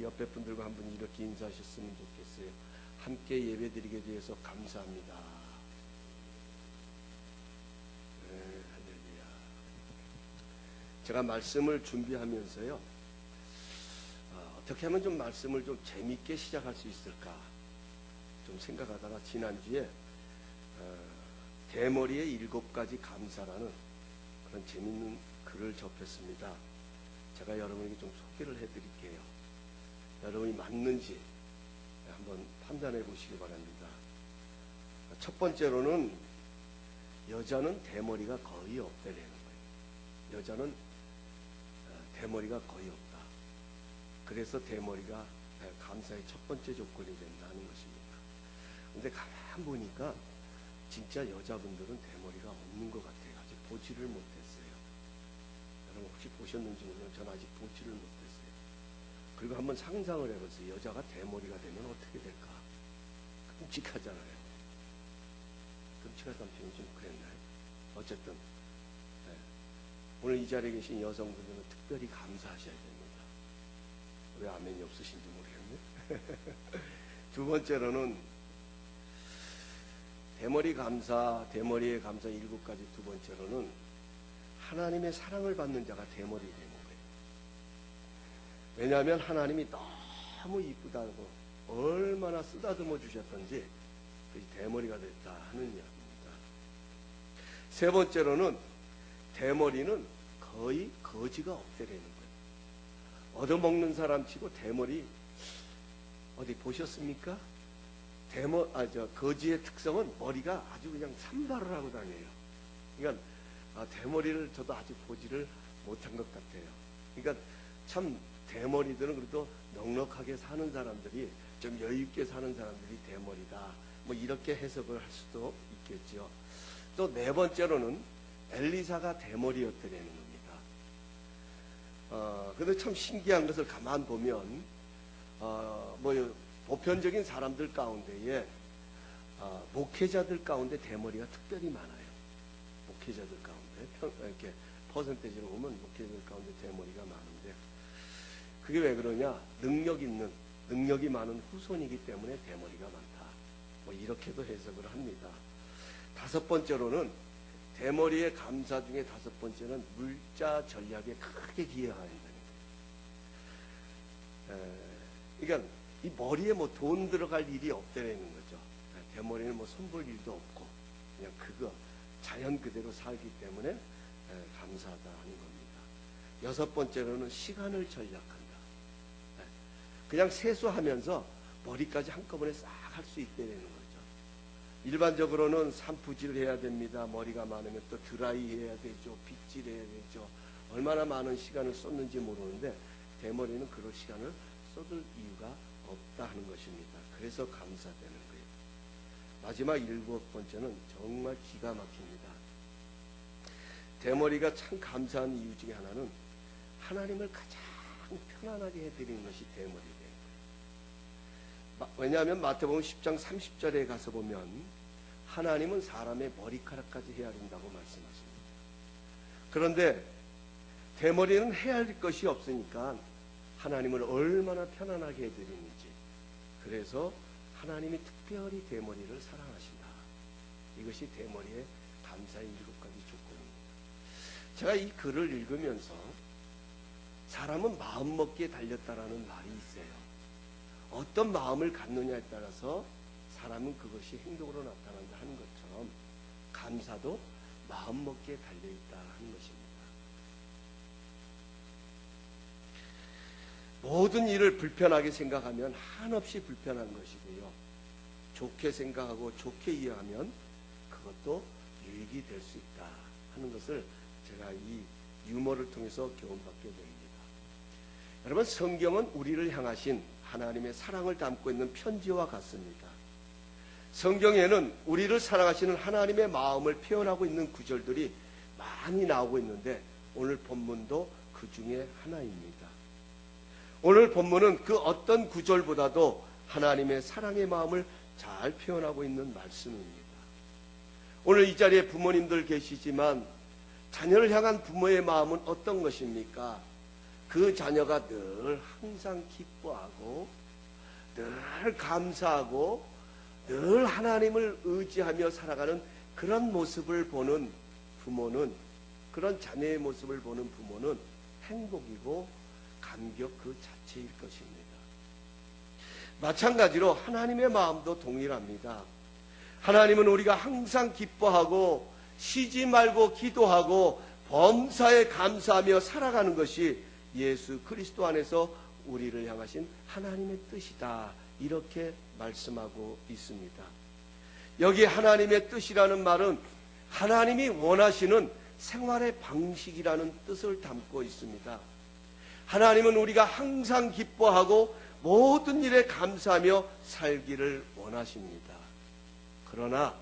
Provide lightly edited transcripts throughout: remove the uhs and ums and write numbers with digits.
옆에 분들과 한번 이렇게 인사하셨으면 좋겠어요. 함께 예배드리게 되어서 감사합니다. 네, 할렐루야. 제가 말씀을 준비하면서요, 어떻게 하면 좀 말씀을 좀 재밌게 시작할 수 있을까 좀 생각하다가 지난주에 대머리의 7가지 감사라는 그런 재밌는 글을 접했습니다. 제가 여러분에게 좀 소개를 해드릴게요. 여러분이 맞는지 한번 판단해 보시기 바랍니다. 첫 번째로는 여자는 대머리가 거의 없다라는 거예요. 여자는 대머리가 거의 없다. 그래서 대머리가 감사의 첫 번째 조건이 된다는 것입니다. 근데 가만 보니까 진짜 여자분들은 대머리가 없는 것 같아요. 아직 보지를 못했어요. 여러분 혹시 보셨는지 모르겠어요. 전 아직 보지를 못했어요. 그리고 한번 상상을 해보세요. 여자가 대머리가 되면 어떻게 될까? 끔찍하잖아요. 끔찍하다는 표현이 좀 그랬나요? 어쨌든 오늘 이 자리에 계신 여성분들은 특별히 감사하셔야 됩니다. 왜 아멘이 없으신지 모르겠네. 두 번째로는 대머리의 감사 7가지 두 번째로는 하나님의 사랑을 받는 자가 대머리 되는 거예요. 왜냐하면 하나님이 너무 이쁘다고 얼마나 쓰다듬어 주셨던지 그것이 대머리가 됐다 하는 이야기입니다. 세 번째로는 대머리는 거의 거지가 없다라는 거예요. 얻어먹는 사람 치고 대머리 어디 보셨습니까? 거지의 특성은 머리가 아주 그냥 산발을 하고 다녀요. 그러니까 대머리를 저도 아직 보지를 못한 것 같아요. 그러니까 참 대머리들은 그래도 넉넉하게 사는 사람들이, 좀 여유있게 사는 사람들이 대머리다, 뭐 이렇게 해석을 할 수도 있겠죠. 또 네 번째로는 엘리사가 대머리였다는 겁니다. 근데 참 신기한 것을 가만 보면 보편적인 사람들 가운데에 목회자들 가운데 대머리가 특별히 많아요. 목회자들 가운데 이렇게 퍼센테이지로 보면 목회자들 가운데 대머리가 많은데, 그게 왜 그러냐? 능력이 많은 후손이기 때문에 대머리가 많다, 뭐 이렇게도 해석을 합니다. 다섯 번째로는 대머리의 감사 중에 다섯 번째는 물자 전략에 크게 기여한다는 거예요. 그러니까 이 머리에 뭐 돈 들어갈 일이 없다는 거죠. 대머리는 뭐 손볼 일도 없고 그냥 그거 자연 그대로 살기 때문에 감사하다 하는 겁니다. 여섯 번째로는 시간을 전략한다. 그냥 세수하면서 머리까지 한꺼번에 싹 할 수 있다는 거죠. 일반적으로는 산푸질 해야 됩니다. 머리가 많으면 또 드라이 해야 되죠. 빗질 해야 되죠. 얼마나 많은 시간을 썼는지 모르는데 대머리는 그럴 시간을 쏟을 이유가 없다 하는 것입니다. 그래서 감사되는 거예요. 마지막 7번째는 정말 기가 막힙니다. 대머리가 참 감사한 이유 중에 하나는 하나님을 가장 편안하게 해드리는 것이 대머리예요. 왜냐하면 마태복음 10장 30절에 가서 보면 하나님은 사람의 머리카락까지 헤아린다고 말씀하십니다. 그런데 대머리는 헤아릴 것이 없으니까 하나님을 얼마나 편안하게 해드리는지, 그래서 하나님이 특별히 대머리를 사랑하신다. 이것이 대머리의 감사의 7가지 조건입니다. 제가 이 글을 읽으면서 사람은 마음먹기에 달렸다라는 말이 있어요. 어떤 마음을 갖느냐에 따라서 사람은 그것이 행동으로 나타난다 하는 것처럼 감사도 마음먹기에 달려있다 하는 것입니다. 모든 일을 불편하게 생각하면 한없이 불편한 것이고요. 좋게 생각하고 좋게 이해하면 그것도 유익이 될 수 있다 하는 것을 제가 이 유머를 통해서 교훈받게 됩니다. 여러분, 성경은 우리를 향하신 하나님의 사랑을 담고 있는 편지와 같습니다. 성경에는 우리를 사랑하시는 하나님의 마음을 표현하고 있는 구절들이 많이 나오고 있는데 오늘 본문도 그 중에 하나입니다. 오늘 본문은 그 어떤 구절보다도 하나님의 사랑의 마음을 잘 표현하고 있는 말씀입니다. 오늘 이 자리에 부모님들 계시지만 자녀를 향한 부모의 마음은 어떤 것입니까? 그 자녀가 늘 항상 기뻐하고 늘 감사하고 늘 하나님을 의지하며 살아가는 그런 모습을 보는 부모는, 그런 자녀의 모습을 보는 부모는 행복이고 감격 그 자체일 것입니다. 마찬가지로 하나님의 마음도 동일합니다. 하나님은 우리가 항상 기뻐하고 쉬지 말고 기도하고 범사에 감사하며 살아가는 것이 예수 그리스도 안에서 우리를 향하신 하나님의 뜻이다, 이렇게 말씀하고 있습니다. 여기 하나님의 뜻이라는 말은 하나님이 원하시는 생활의 방식이라는 뜻을 담고 있습니다. 하나님은 우리가 항상 기뻐하고 모든 일에 감사하며 살기를 원하십니다. 그러나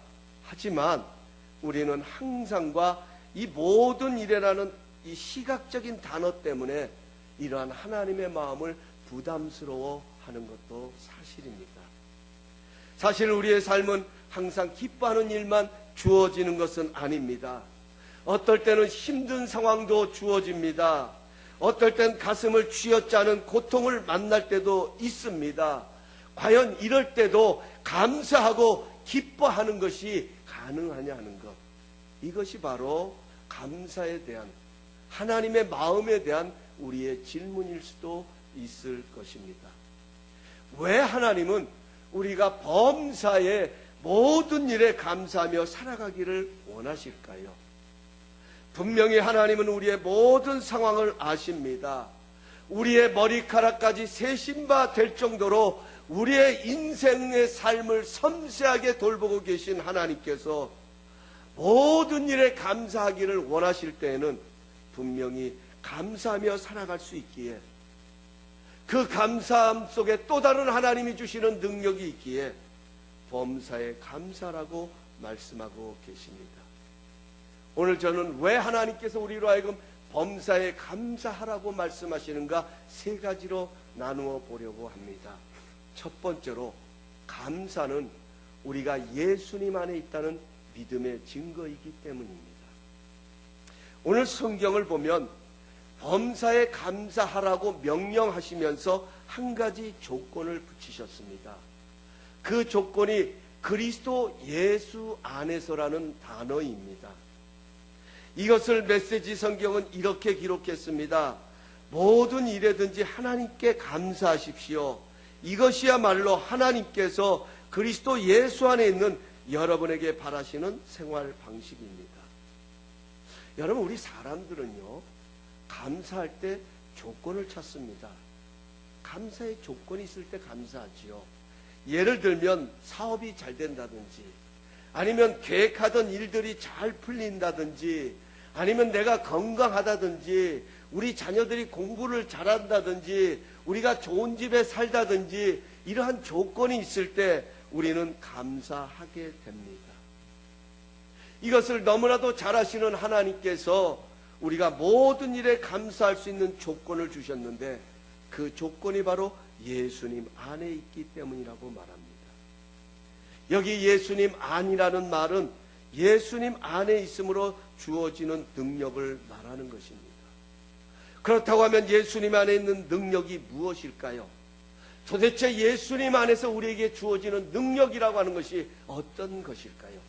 하지만 우리는 항상과 이 모든 일이라는 이 시각적인 단어 때문에 이러한 하나님의 마음을 부담스러워하는 것도 사실입니다. 사실 우리의 삶은 항상 기뻐하는 일만 주어지는 것은 아닙니다. 어떨 때는 힘든 상황도 주어집니다. 어떨 땐 가슴을 쥐어짜는 고통을 만날 때도 있습니다. 과연 이럴 때도 감사하고 기뻐하는 것이 가능하냐는 것, 이것이 바로 감사에 대한, 하나님의 마음에 대한 우리의 질문일 수도 있을 것입니다. 왜 하나님은 우리가 범사에 모든 일에 감사하며 살아가기를 원하실까요? 분명히 하나님은 우리의 모든 상황을 아십니다. 우리의 머리카락까지 세신 바 될 정도로 우리의 인생의 삶을 섬세하게 돌보고 계신 하나님께서 모든 일에 감사하기를 원하실 때에는 분명히 감사하며 살아갈 수 있기에, 그 감사함 속에 또 다른 하나님이 주시는 능력이 있기에 범사에 감사라고 말씀하고 계십니다. 오늘 저는 왜 하나님께서 우리로 하여금 범사에 감사하라고 말씀하시는가 세 가지로 나누어 보려고 합니다. 첫 번째로, 감사는 우리가 예수님 안에 있다는 믿음의 증거이기 때문입니다. 오늘 성경을 보면 범사에 감사하라고 명령하시면서 한 가지 조건을 붙이셨습니다. 그 조건이 그리스도 예수 안에서라는 단어입니다. 이것을 메시지 성경은 이렇게 기록했습니다. 모든 일에든지 하나님께 감사하십시오. 이것이야말로 하나님께서 그리스도 예수 안에 있는 여러분에게 바라시는 생활 방식입니다. 여러분, 우리 사람들은요, 감사할 때 조건을 찾습니다. 감사의 조건이 있을 때 감사하지요. 예를 들면 사업이 잘 된다든지, 아니면 계획하던 일들이 잘 풀린다든지, 아니면 내가 건강하다든지, 우리 자녀들이 공부를 잘한다든지, 우리가 좋은 집에 살다든지, 이러한 조건이 있을 때 우리는 감사하게 됩니다. 이것을 너무나도 잘 아시는 하나님께서 우리가 모든 일에 감사할 수 있는 조건을 주셨는데, 그 조건이 바로 예수님 안에 있기 때문이라고 말합니다. 여기 예수님 안이라는 말은 예수님 안에 있음으로 주어지는 능력을 말하는 것입니다. 그렇다고 하면 예수님 안에 있는 능력이 무엇일까요? 도대체 예수님 안에서 우리에게 주어지는 능력이라고 하는 것이 어떤 것일까요?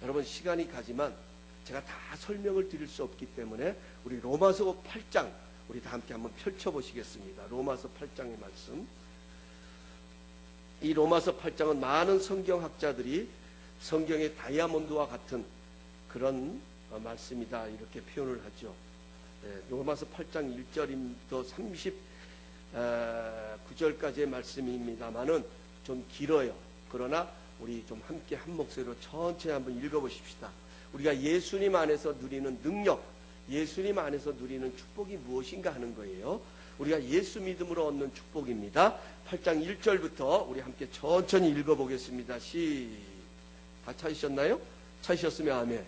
여러분, 시간이 가지만 제가 다 설명을 드릴 수 없기 때문에 우리 로마서 8장 우리 다 함께 한번 펼쳐보시겠습니다. 로마서 8장의 말씀. 이 로마서 8장은 많은 성경학자들이 성경의 다이아몬드와 같은 그런 말씀이다, 이렇게 표현을 하죠. 로마서 8장 1절부터 39절까지의 말씀입니다만은 좀 길어요. 그러나 우리 좀 함께 한 목소리로 천천히 한번 읽어보십시다. 우리가 예수님 안에서 누리는 능력, 예수님 안에서 누리는 축복이 무엇인가 하는 거예요. 우리가 예수 믿음으로 얻는 축복입니다. 8장 1절부터 우리 함께 천천히 읽어보겠습니다. 다 찾으셨나요? 찾으셨으면 아멘.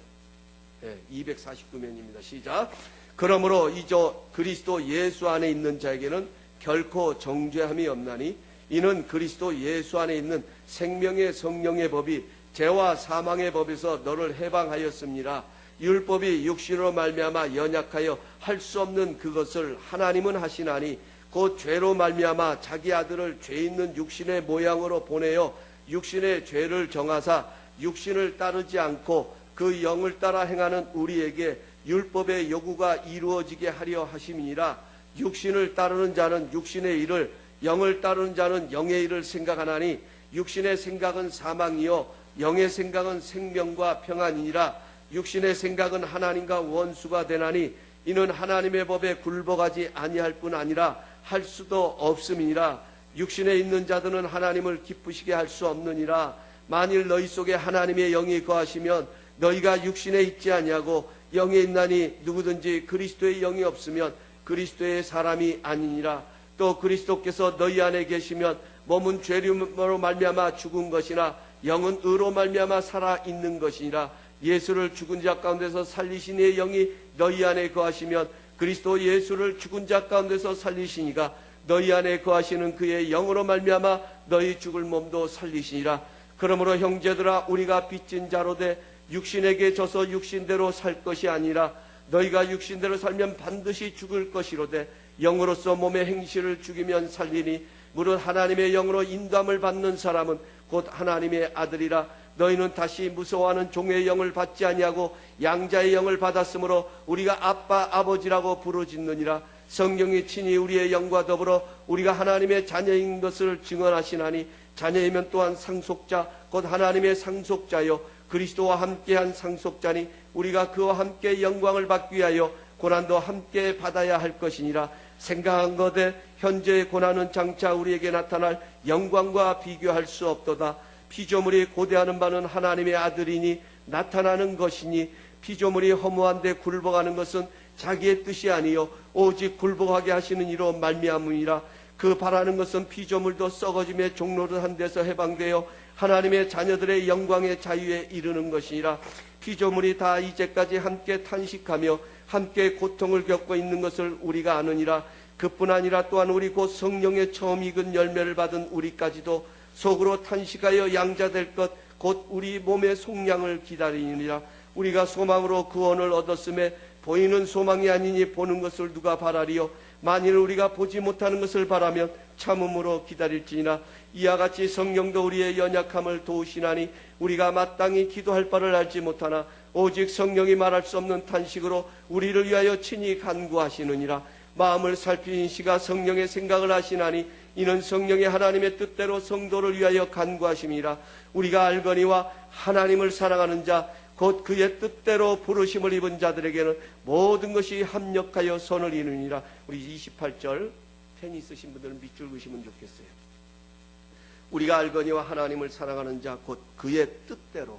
249면입니다. 시작. 그러므로 이저 그리스도 예수 안에 있는 자에게는 결코 정죄함이 없나니 이는 그리스도 예수 안에 있는 생명의 성령의 법이 죄와 사망의 법에서 너를 해방하였습니다. 율법이 육신으로 말미암아 연약하여 할 수 없는 그것을 하나님은 하시나니 곧 죄로 말미암아 자기 아들을 죄 있는 육신의 모양으로 보내어 육신의 죄를 정하사 육신을 따르지 않고 그 영을 따라 행하는 우리에게 율법의 요구가 이루어지게 하려 하심이니라. 육신을 따르는 자는 육신의 일을, 영을 따르는 자는 영의 일을 생각하나니 육신의 생각은 사망이요 영의 생각은 생명과 평안이니라. 육신의 생각은 하나님과 원수가 되나니 이는 하나님의 법에 굴복하지 아니할 뿐 아니라 할 수도 없음이니라. 육신에 있는 자들은 하나님을 기쁘시게 할 수 없느니라. 만일 너희 속에 하나님의 영이 거하시면 너희가 육신에 있지 아니하고 영에 있나니 누구든지 그리스도의 영이 없으면 그리스도의 사람이 아니니라. 또 그리스도께서 너희 안에 계시면 몸은 죄로 말미암아 죽은 것이나 영은 의로 말미암아 살아 있는 것이니라. 예수를 죽은 자 가운데서 살리신 이의 영이 너희 안에 거하시면 그리스도 예수를 죽은 자 가운데서 살리시니가 너희 안에 거하시는 그의 영으로 말미암아 너희 죽을 몸도 살리시니라. 그러므로 형제들아 우리가 빚진 자로 돼 육신에게 져서 육신대로 살 것이 아니라 너희가 육신대로 살면 반드시 죽을 것이로되 영으로서 몸의 행실을 죽이면 살리니 무릇 하나님의 영으로 인도함을 받는 사람은 곧 하나님의 아들이라. 너희는 다시 무서워하는 종의 영을 받지 아니하고 양자의 영을 받았으므로 우리가 아빠 아버지라고 부르짖느니라. 성령이 친히 우리의 영과 더불어 우리가 하나님의 자녀인 것을 증언하시나니 자녀이면 또한 상속자 곧 하나님의 상속자요 그리스도와 함께한 상속자니 우리가 그와 함께 영광을 받기 위하여 고난도 함께 받아야 할 것이니라. 생각한 것에 현재의 고난은 장차 우리에게 나타날 영광과 비교할 수 없도다. 피조물이 고대하는 바는 하나님의 아들이니 나타나는 것이니 피조물이 허무한데 굴복하는 것은 자기의 뜻이 아니요 오직 굴복하게 하시는 이로 말미암으니라. 그 바라는 것은 피조물도 썩어짐의 종로를 한 데서 해방되어 하나님의 자녀들의 영광의 자유에 이르는 것이니라. 피조물이 다 이제까지 함께 탄식하며 함께 고통을 겪고 있는 것을 우리가 아느니라. 그뿐 아니라 또한 우리 곧 성령의 처음 익은 열매를 받은 우리까지도 속으로 탄식하여 양자될 것 곧 우리 몸의 속량을 기다리니라. 우리가 소망으로 구원을 얻었음에 보이는 소망이 아니니 보는 것을 누가 바라리요. 만일 우리가 보지 못하는 것을 바라면 참음으로 기다릴지니라. 이와 같이 성령도 우리의 연약함을 도우시나니 우리가 마땅히 기도할 바를 알지 못하나 오직 성령이 말할 수 없는 탄식으로 우리를 위하여 친히 간구하시느니라. 마음을 살피신 시가 성령의 생각을 하시나니 이는 성령의 하나님의 뜻대로 성도를 위하여 간구하심이라. 우리가 알거니와 하나님을 사랑하는 자 곧 그의 뜻대로 부르심을 입은 자들에게는 모든 것이 합력하여 선을 이루니라. 우리 28절 펜 있으신 분들은 밑줄 그시면 좋겠어요. 우리가 알거니와 하나님을 사랑하는 자 곧 그의 뜻대로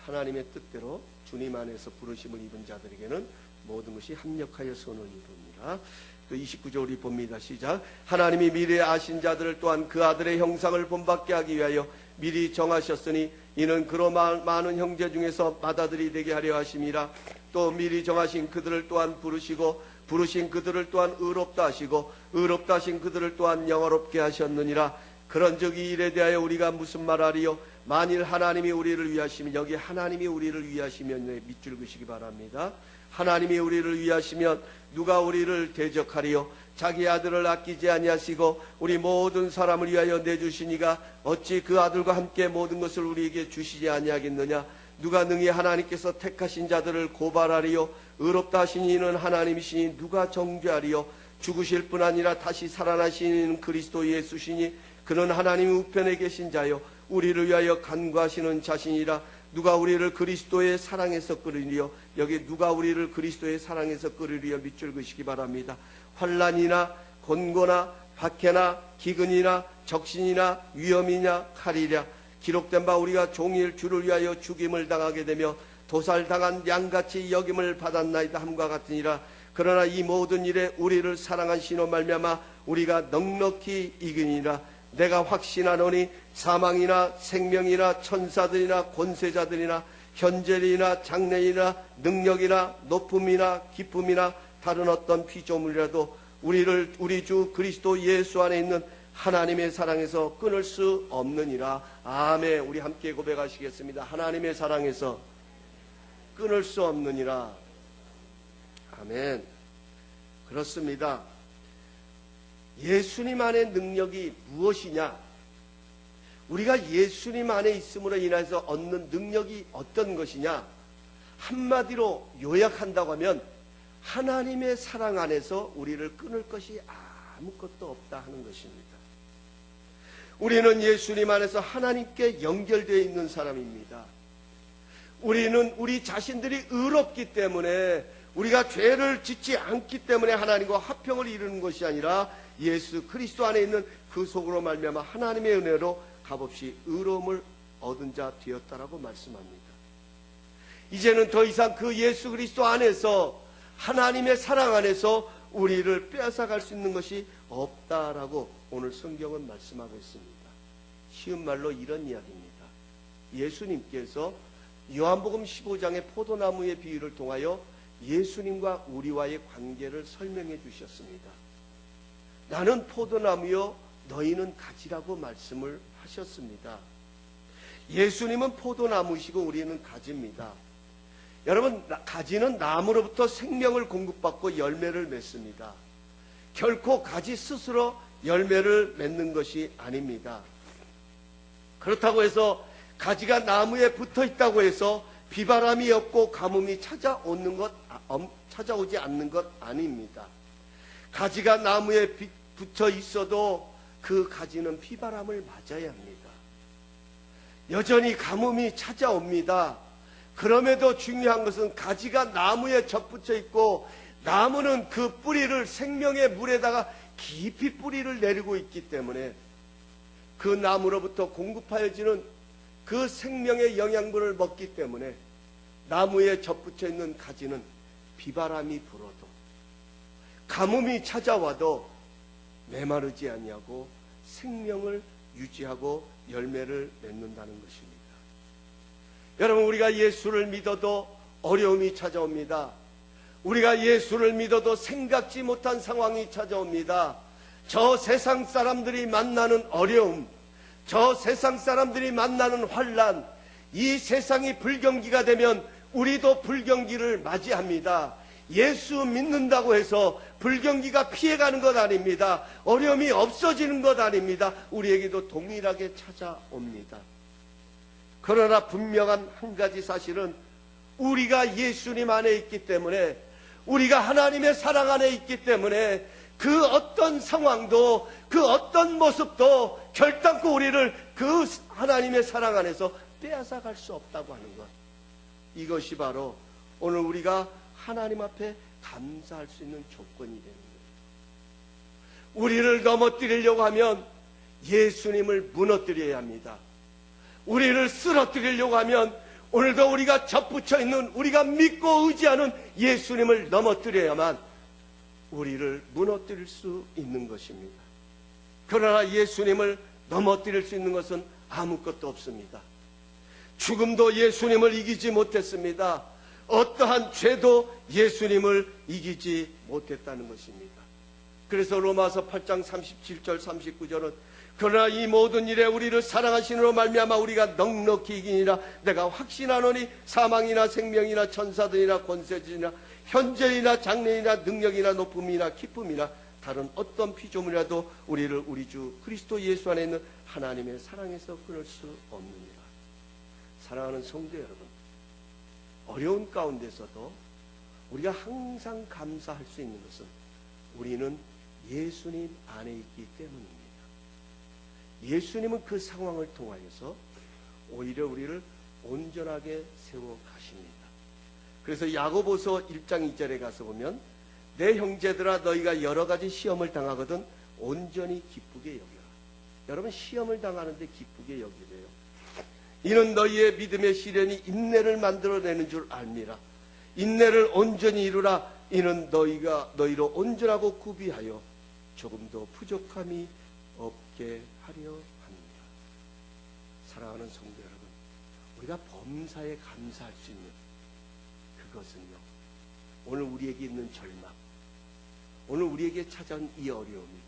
하나님의 뜻대로 주님 안에서 부르심을 입은 자들에게는 모든 것이 합력하여 선을 이루니라. 또 29절 우리 봅니다. 시작. 하나님이 미래에 아신 자들을 또한 그 아들의 형상을 본받게 하기 위하여 미리 정하셨으니 이는 그로 많은 형제 중에서 맏아들이 되게 하려 하심이라. 또 미리 정하신 그들을 또한 부르시고 부르신 그들을 또한 의롭다 하시고 의롭다 하신 그들을 또한 영화롭게 하셨느니라. 그런즉 이 일에 대하여 우리가 무슨 말하리요. 만일 하나님이 우리를 위하시면, 여기 하나님이 우리를 위하시면 밑줄 그시기 바랍니다. 하나님이 우리를 위하시면 누가 우리를 대적하리요. 자기 아들을 아끼지 아니하시고 우리 모든 사람을 위하여 내주시니가 어찌 그 아들과 함께 모든 것을 우리에게 주시지 아니하겠느냐. 누가 능히 하나님께서 택하신 자들을 고발하리요. 의롭다 하신 이는 하나님이시니 누가 정죄하리요. 죽으실 뿐 아니라 다시 살아나시는 그리스도 예수시니 그는 하나님 우편에 계신 자요 우리를 위하여 간구하시는 자신이라. 누가 우리를 그리스도의 사랑에서 끌으리요. 여기 누가 우리를 그리스도의 사랑에서 끌으리요 밑줄 그시기 바랍니다. 환난이나 곤고나 박해나 기근이나 적신이나 위험이냐 칼이랴. 기록된 바 우리가 종일 주를 위하여 죽임을 당하게 되며 도살당한 양같이 여김을 받았나이다 함과 같으니라. 그러나 이 모든 일에 우리를 사랑하시노 말미암아 우리가 넉넉히 이기니라. 내가 확신하노니 사망이나 생명이나 천사들이나 권세자들이나 현재이나 장래이나 능력이나 높음이나 기쁨이나 다른 어떤 피조물이라도 우리 주 그리스도 예수 안에 있는 하나님의 사랑에서 끊을 수 없느니라. 아멘. 우리 함께 고백하시겠습니다. 하나님의 사랑에서 끊을 수 없느니라. 아멘. 그렇습니다. 예수님 안의 능력이 무엇이냐? 우리가 예수님 안에 있음으로 인해서 얻는 능력이 어떤 것이냐? 한마디로 요약한다고 하면 하나님의 사랑 안에서 우리를 끊을 것이 아무것도 없다 하는 것입니다. 우리는 예수님 안에서 하나님께 연결되어 있는 사람입니다. 우리는 우리 자신들이 의롭기 때문에, 우리가 죄를 짓지 않기 때문에 하나님과 화평을 이루는 것이 아니라 예수 그리스도 안에 있는 그 속으로 말미암아 하나님의 은혜로 값없이 의로움을 얻은 자 되었다라고 말씀합니다. 이제는 더 이상 그 예수 그리스도 안에서, 하나님의 사랑 안에서 우리를 빼앗아갈 수 있는 것이 없다라고 오늘 성경은 말씀하고 있습니다. 쉬운 말로 이런 이야기입니다. 예수님께서 요한복음 15장의 포도나무의 비유를 통하여 예수님과 우리와의 관계를 설명해 주셨습니다. 나는 포도나무요 너희는 가지라고 말씀을 하셨습니다. 예수님은 포도나무시고 우리는 가지입니다. 여러분, 가지는 나무로부터 생명을 공급받고 열매를 맺습니다. 결코 가지 스스로 열매를 맺는 것이 아닙니다. 그렇다고 해서 가지가 나무에 붙어 있다고 해서 비바람이 없고 가뭄이 찾아오지 않는 것 아닙니다. 가지가 나무에 붙어 있어도 그 가지는 비바람을 맞아야 합니다. 여전히 가뭄이 찾아옵니다. 그럼에도 중요한 것은 가지가 나무에 접붙여 있고 나무는 그 뿌리를 생명의 물에다가 깊이 뿌리를 내리고 있기 때문에 그 나무로부터 공급하여지는 그 생명의 영양분을 먹기 때문에 나무에 접붙여 있는 가지는 비바람이 불어도 가뭄이 찾아와도 메마르지 아니하고 생명을 유지하고 열매를 맺는다는 것입니다. 여러분, 우리가 예수를 믿어도 어려움이 찾아옵니다. 우리가 예수를 믿어도 생각지 못한 상황이 찾아옵니다. 저 세상 사람들이 만나는 어려움, 저 세상 사람들이 만나는 환난, 이 세상이 불경기가 되면 우리도 불경기를 맞이합니다. 예수 믿는다고 해서 불경기가 피해가는 것 아닙니다. 어려움이 없어지는 것 아닙니다. 우리에게도 동일하게 찾아옵니다. 그러나 분명한 한 가지 사실은 우리가 예수님 안에 있기 때문에, 우리가 하나님의 사랑 안에 있기 때문에 그 어떤 상황도, 그 어떤 모습도 결단코 우리를 그 하나님의 사랑 안에서 빼앗아갈 수 없다고 하는 것, 이것이 바로 오늘 우리가 하나님 앞에 감사할 수 있는 조건이 되는 거예요. 우리를 넘어뜨리려고 하면 예수님을 무너뜨려야 합니다. 우리를 쓰러뜨리려고 하면 오늘도 우리가 접붙여 있는, 우리가 믿고 의지하는 예수님을 넘어뜨려야만 우리를 무너뜨릴 수 있는 것입니다. 그러나 예수님을 넘어뜨릴 수 있는 것은 아무것도 없습니다. 죽음도 예수님을 이기지 못했습니다. 어떠한 죄도 예수님을 이기지 못했다는 것입니다. 그래서 로마서 8장 37절 39절은 그러나 이 모든 일에 우리를 사랑하시느로 말미암아 우리가 넉넉히 이기니라. 내가 확신하노니 사망이나 생명이나 천사들이나 권세들이나 현재이나 장래이나 능력이나 높음이나 기쁨이나 다른 어떤 피조물이라도 우리를 우리 주 그리스도 예수 안에 있는 하나님의 사랑에서 끊을 수 없느니라. 사랑하는 성도 여러분, 어려운 가운데서도 우리가 항상 감사할 수 있는 것은 우리는 예수님 안에 있기 때문입니다. 예수님은 그 상황을 통하여서 오히려 우리를 온전하게 세워 가십니다. 그래서 야고보서 1장 2절에 가서 보면 내 형제들아 너희가 여러 가지 시험을 당하거든 온전히 기쁘게 여겨라. 여러분, 시험을 당하는데 기쁘게 여기래요. 이는 너희의 믿음의 시련이 인내를 만들어내는 줄 알미라. 인내를 온전히 이루라. 이는 너희로 온전하고 구비하여 조금도 부족함이 없게 하려 합니다. 사랑하는 성도 여러분, 우리가 범사에 감사할 수 있는 그것은요, 오늘 우리에게 있는 절망, 오늘 우리에게 찾아온 이 어려움이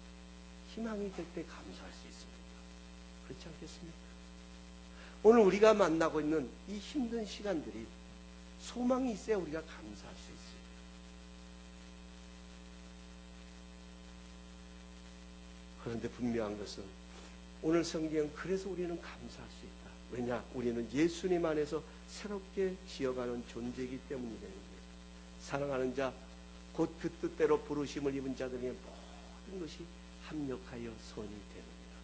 희망이 될 때 감사할 수 있습니다. 그렇지 않겠습니까? 오늘 우리가 만나고 있는 이 힘든 시간들이 소망이 있어야 우리가 감사할 수 있어요. 그런데 분명한 것은 오늘 성경, 그래서 우리는 감사할 수 있다. 왜냐? 우리는 예수님 안에서 새롭게 지어가는 존재이기 때문이라는 거예요. 사랑하는 자, 곧 그 뜻대로 부르심을 입은 자들에게 모든 것이 합력하여 선이 되느니라.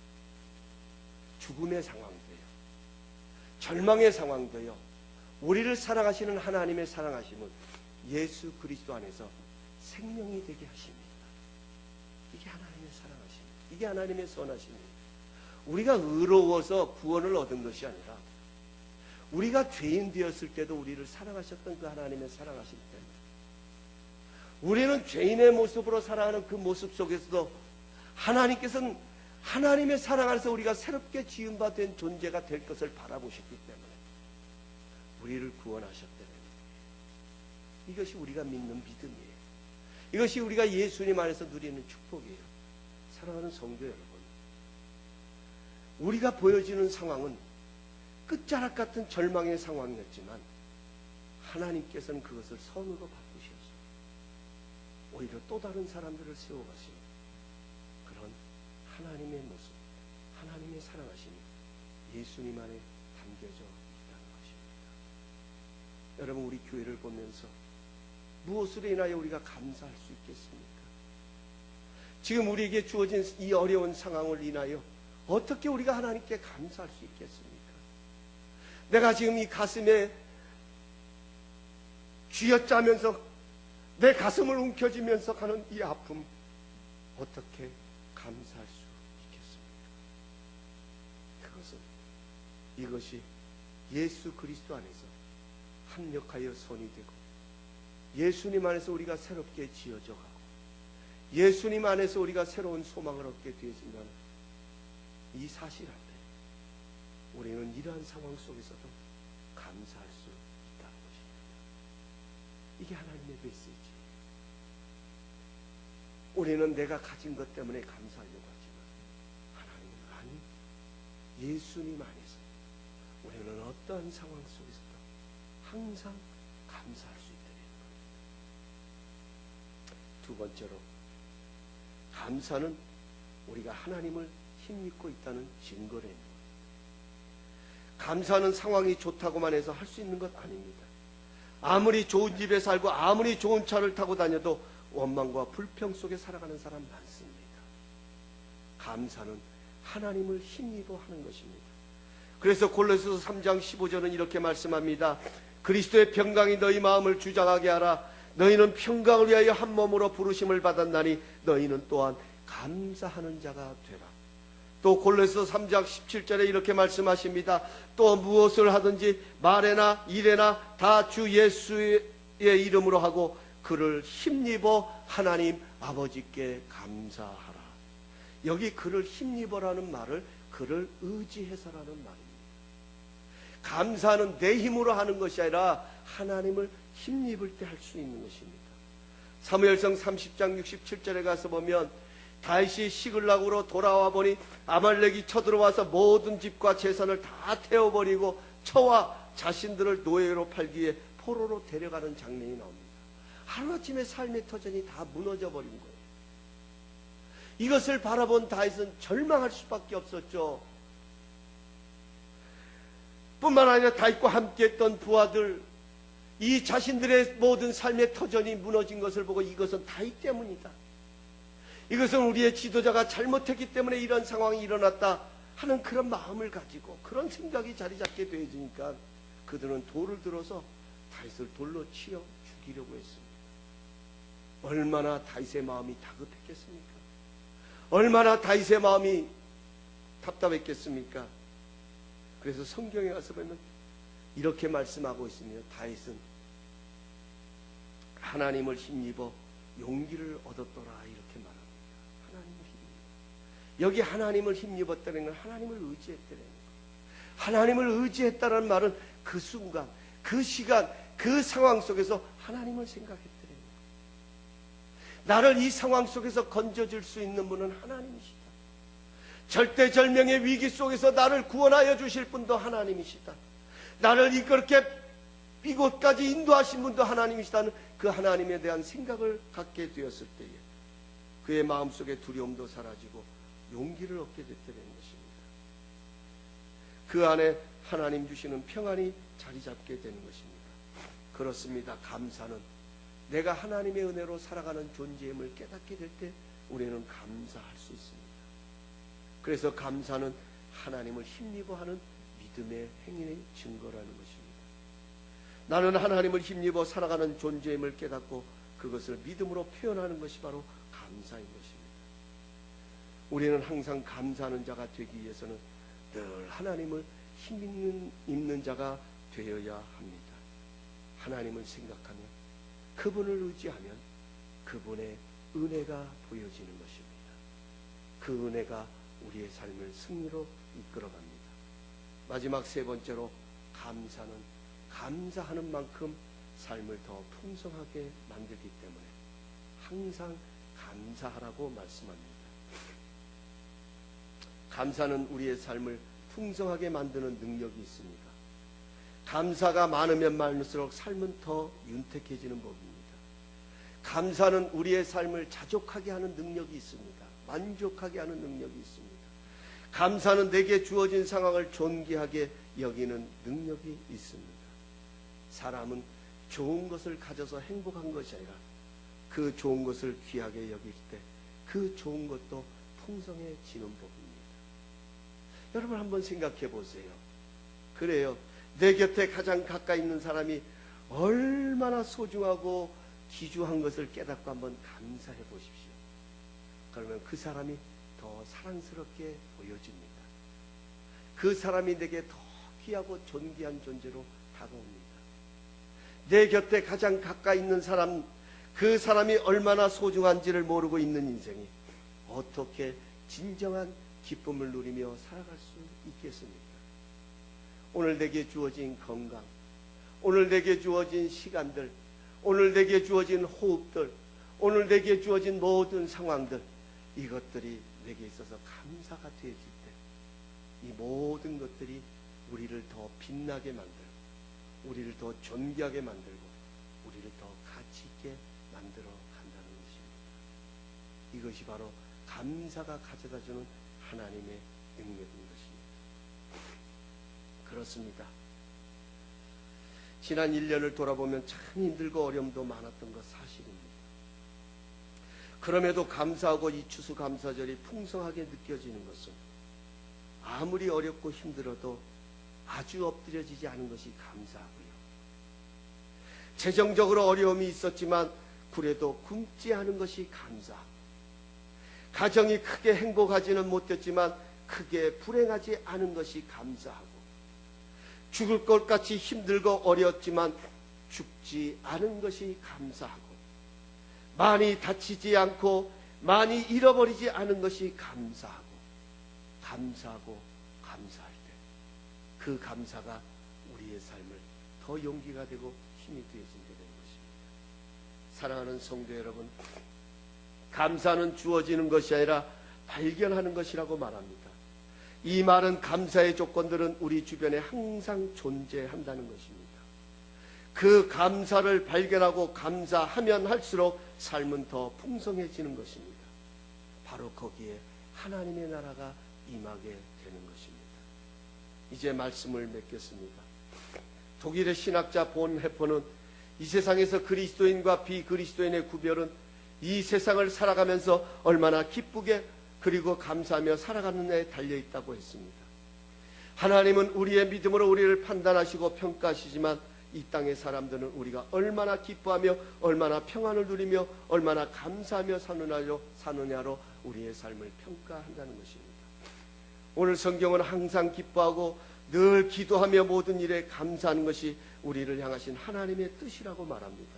죽음의 상황도요, 절망의 상황도요, 우리를 사랑하시는 하나님의 사랑하심은 예수 그리스도 안에서 생명이 되게 하십니다. 이게 하나님의 사랑하심입니다. 이게 하나님의 선하심입니다. 우리가 의로워서 구원을 얻은 것이 아니라 우리가 죄인 되었을 때도 우리를 사랑하셨던 그 하나님의 사랑하심 때문에, 우리는 죄인의 모습으로 살아가는 그 모습 속에서도 하나님께서는 하나님의 사랑 안에서 우리가 새롭게 지음받은 존재가 될 것을 바라보셨기 때문에 우리를 구원하셨다는, 이것이 우리가 믿는 믿음이에요. 이것이 우리가 예수님 안에서 누리는 축복이에요. 사랑하는 성도 여러분, 우리가 보여지는 상황은 끝자락 같은 절망의 상황이었지만 하나님께서는 그것을 선으로 바꾸셔서 오히려 또 다른 사람들을 세워가시는 그런 하나님의 모습, 하나님의 사랑하심이 예수님 안에 담겨져 있다는 것입니다. 여러분, 우리 교회를 보면서 무엇으로 인하여 우리가 감사할 수 있겠습니까? 지금 우리에게 주어진 이 어려운 상황을 인하여 어떻게 우리가 하나님께 감사할 수 있겠습니까? 내가 지금 이 가슴에 쥐어짜면서 내 가슴을 움켜쥐면서 가는 이 아픔, 어떻게 감사할 수 있겠습니까? 그것은, 이것이 예수 그리스도 안에서 합력하여 선이 되고 예수님 안에서 우리가 새롭게 지어져 가고 예수님 안에서 우리가 새로운 소망을 얻게 되어진다는 이 사실 앞에 우리는 이러한 상황 속에서도 감사할 수 있다는 것입니다. 이게 하나님의 메시지예요. 우리는 내가 가진 것 때문에 감사하려고 하지만 하나님은 아니, 예수님 안에서 우리는 어떠한 상황 속에서도 항상 감사할 수 있다는 겁니다. 두 번째로, 감사는 우리가 하나님을 힘입고 있다는 증거를 있는 겁니다. 감사는 상황이 좋다고만 해서 할 수 있는 것 아닙니다. 아무리 좋은 집에 살고 아무리 좋은 차를 타고 다녀도 원망과 불평 속에 살아가는 사람 많습니다. 감사는 하나님을 힘입어 하는 것입니다. 그래서 골로새서 3장 15절은 이렇게 말씀합니다. 그리스도의 평강이 너희 마음을 주장하게 하라. 너희는 평강을 위하여 한 몸으로 부르심을 받았나니 너희는 또한 감사하는 자가 되라. 또 골로새서 3장 17절에 이렇게 말씀하십니다. 또 무엇을 하든지 말에나 일에나 다 주 예수의 이름으로 하고 그를 힘입어 하나님 아버지께 감사하라. 여기 그를 힘입어라는 말을 그를 의지해서라는 말입니다. 감사는 내 힘으로 하는 것이 아니라 하나님을 힘입을 때 할 수 있는 것입니다. 사무엘상 30장 67절에 가서 보면 다윗이 시글락으로 돌아와 보니 아말렉이 쳐들어와서 모든 집과 재산을 다 태워버리고 처와 자신들을 노예로 팔기 위해 포로로 데려가는 장면이 나옵니다. 하루아침에 삶의 터전이 다 무너져 버린 거예요. 이것을 바라본 다윗은 절망할 수밖에 없었죠. 뿐만 아니라 다윗과 함께했던 부하들, 이 자신들의 모든 삶의 터전이 무너진 것을 보고 이것은 다윗 때문이다, 이것은 우리의 지도자가 잘못했기 때문에 이런 상황이 일어났다 하는 그런 마음을 가지고 그런 생각이 자리 잡게 되어지니까 그들은 돌을 들어서 다윗을 돌로 치어 죽이려고 했습니다. 얼마나 다윗의 마음이 다급했겠습니까? 얼마나 다윗의 마음이 답답했겠습니까? 그래서 성경에 가서 보면 이렇게 말씀하고 있습니다. 다윗은 하나님을 힘입어 용기를 얻었더라, 이렇게 말합니다. 하나님을 힘입어. 여기 하나님을 힘입었다는 건 하나님을 의지했다는 거예요. 하나님을 의지했다는 말은 그 순간, 그 시간, 그 상황 속에서 하나님을 생각했다는 거예요. 나를 이 상황 속에서 건져줄 수 있는 분은 하나님이시다. 절대절명의 위기 속에서 나를 구원하여 주실 분도 하나님이시다. 나를 이렇게 이곳까지 인도하신 분도 하나님이시다는 그 하나님에 대한 생각을 갖게 되었을 때에 그의 마음속에 두려움도 사라지고 용기를 얻게 됐다는 것입니다. 그 안에 하나님 주시는 평안이 자리 잡게 되는 것입니다. 그렇습니다. 감사는 내가 하나님의 은혜로 살아가는 존재임을 깨닫게 될 때 우리는 감사할 수 있습니다. 그래서 감사는 하나님을 힘입어 하는 믿음의 행위의 증거라는 것입니다. 나는 하나님을 힘입어 살아가는 존재임을 깨닫고 그것을 믿음으로 표현하는 것이 바로 감사인 것입니다. 우리는 항상 감사하는 자가 되기 위해서는 늘 하나님을 힘입는 자가 되어야 합니다. 하나님을 생각하면, 그분을 의지하면 그분의 은혜가 보여지는 것입니다. 그 은혜가 우리의 삶을 승리로 이끌어갑니다. 마지막 세 번째로, 감사는 감사하는 만큼 삶을 더 풍성하게 만들기 때문에 항상 감사하라고 말씀합니다. 감사는 우리의 삶을 풍성하게 만드는 능력이 있습니다. 감사가 많으면 많을수록 삶은 더 윤택해지는 법입니다. 감사는 우리의 삶을 자족하게 하는 능력이 있습니다. 만족하게 하는 능력이 있습니다. 감사는 내게 주어진 상황을 존귀하게 여기는 능력이 있습니다. 사람은 좋은 것을 가져서 행복한 것이 아니라 그 좋은 것을 귀하게 여길 때 그 좋은 것도 풍성해지는 법입니다. 여러분 한번 생각해 보세요. 그래요. 내 곁에 가장 가까이 있는 사람이 얼마나 소중하고 귀중한 것을 깨닫고 한번 감사해 보십시오. 그러면 그 사람이 더 사랑스럽게 보여집니다. 그 사람이 내게 더 귀하고 존귀한 존재로 다가옵니다. 내 곁에 가장 가까이 있는 사람, 그 사람이 얼마나 소중한지를 모르고 있는 인생이 어떻게 진정한 기쁨을 누리며 살아갈 수 있겠습니까? 오늘 내게 주어진 건강, 오늘 내게 주어진 시간들, 오늘 내게 주어진 호흡들, 오늘 내게 주어진 모든 상황들, 이것들이 내게 있어서 감사가 되어질 때 이 모든 것들이 우리를 더 빛나게 만들고 우리를 더 존귀하게 만들고 우리를 더 가치 있게 만들어 간다는 것입니다. 이것이 바로 감사가 가져다주는 하나님의 능력인 것입니다. 그렇습니다. 지난 1년을 돌아보면 참 힘들고 어려움도 많았던 것 사실입니다. 그럼에도 감사하고 이 추수감사절이 풍성하게 느껴지는 것은 아무리 어렵고 힘들어도 아주 엎드려지지 않은 것이 감사하고요. 재정적으로 어려움이 있었지만 그래도 굶지 않은 것이 감사하고, 가정이 크게 행복하지는 못했지만 크게 불행하지 않은 것이 감사하고, 죽을 것 같이 힘들고 어려웠지만 죽지 않은 것이 감사하고, 많이 다치지 않고 많이 잃어버리지 않은 것이 감사하고, 감사하고 감사할 때 그 감사가 우리의 삶을 더 용기가 되고 힘이 되어진게 되는 것입니다. 사랑하는 성도 여러분, 감사는 주어지는 것이 아니라 발견하는 것이라고 말합니다. 이 말은 감사의 조건들은 우리 주변에 항상 존재한다는 것입니다. 그 감사를 발견하고 감사하면 할수록 삶은 더 풍성해지는 것입니다. 바로 거기에 하나님의 나라가 임하게 되는 것입니다. 이제 말씀을 맺겠습니다. 독일의 신학자 본 해퍼는 이 세상에서 그리스도인과 비그리스도인의 구별은 이 세상을 살아가면서 얼마나 기쁘게 그리고 감사하며 살아가느냐에 달려있다고 했습니다. 하나님은 우리의 믿음으로 우리를 판단하시고 평가하시지만 이 땅의 사람들은 우리가 얼마나 기뻐하며 얼마나 평안을 누리며 얼마나 감사하며 사느냐로 우리의 삶을 평가한다는 것입니다. 오늘 성경은 항상 기뻐하고 늘 기도하며 모든 일에 감사하는 것이 우리를 향하신 하나님의 뜻이라고 말합니다.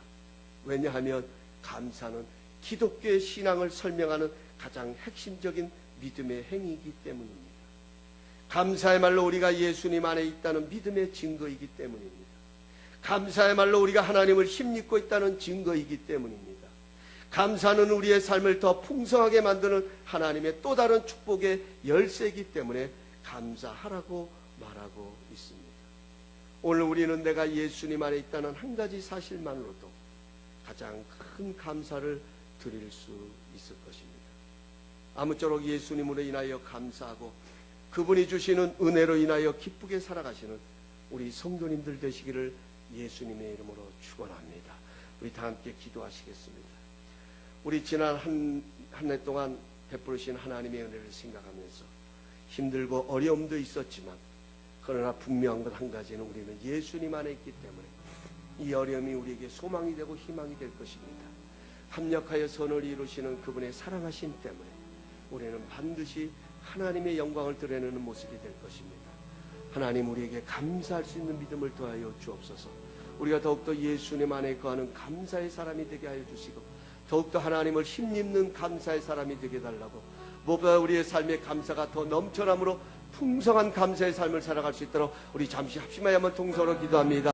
왜냐하면 감사는 기독교의 신앙을 설명하는 가장 핵심적인 믿음의 행위이기 때문입니다. 감사야말로 우리가 예수님 안에 있다는 믿음의 증거이기 때문입니다. 감사야말로 우리가 하나님을 힘입고 있다는 증거이기 때문입니다. 감사는 우리의 삶을 더 풍성하게 만드는 하나님의 또 다른 축복의 열쇠이기 때문에 감사하라고 말하고 있습니다. 오늘 우리는 내가 예수님 안에 있다는 한 가지 사실만으로도 가장 큰 감사를 드릴 수 있을 것입니다. 아무쪼록 예수님으로 인하여 감사하고 그분이 주시는 은혜로 인하여 기쁘게 살아가시는 우리 성도님들 되시기를 예수님의 이름으로 축원합니다. 우리 다 함께 기도하시겠습니다. 우리 지난 한 해 동안 베푸르신 하나님의 은혜를 생각하면서 힘들고 어려움도 있었지만 그러나 분명한 것 한 가지는 우리는 예수님 안에 있기 때문에 이 어려움이 우리에게 소망이 되고 희망이 될 것입니다. 합력하여 선을 이루시는 그분의 사랑하심 때문에 우리는 반드시 하나님의 영광을 드러내는 모습이 될 것입니다. 하나님, 우리에게 감사할 수 있는 믿음을 더하여 주옵소서. 우리가 더욱더 예수님 안에 거하는 감사의 사람이 되게 하여 주시고 더욱더 하나님을 힘입는 감사의 사람이 되게 해달라고, 무엇보다 우리의 삶의 감사가 더 넘쳐남으로 풍성한 감사의 삶을 살아갈 수 있도록 우리 잠시 합심하여 한번 통성으로 기도합니다.